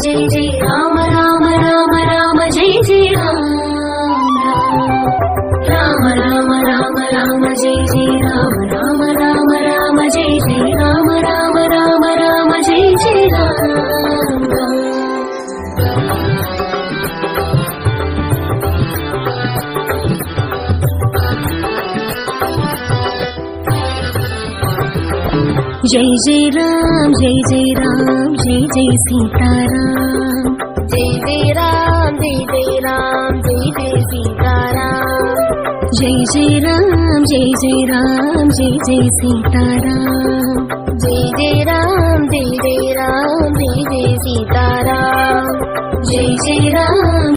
Jai Jai Ram Ram Ram Ram Jai Jai Ram Ram Ram Ram Ram Jai Jai Ram Ram Ram Ram Jai Jai Ram Ram Ram Ram Jai Jai Ram Jai Jai Ram Jai Jai Ram Jai Jai Sitaram Jai Jai Ram Jai Jai Ram Jai Jai Sitaram Jai Jai Ram Jai Jai Ram Jai Jai Sitaram Jai Jai Ram Jai Jai Ram Jai Jai Sitaram Jai Jai Ram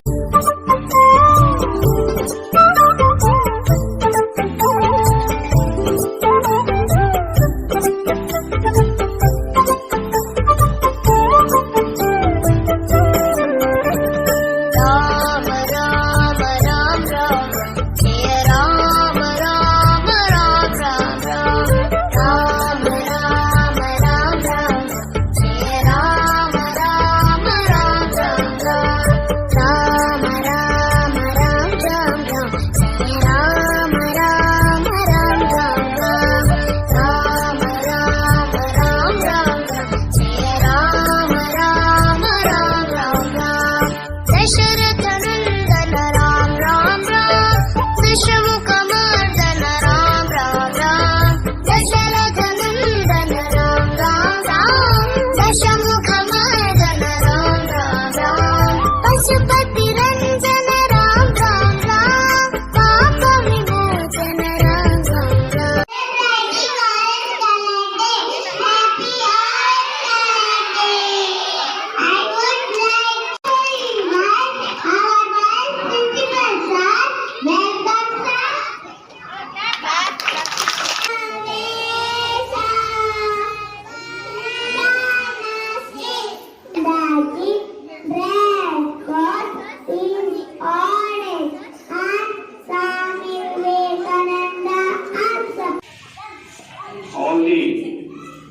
all the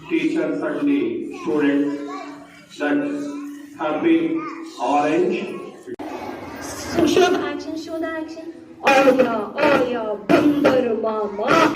teachers and the students that have been orange. Show the action, show the action. Oh yeah, Bandar Mama.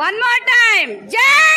One more time. Jai!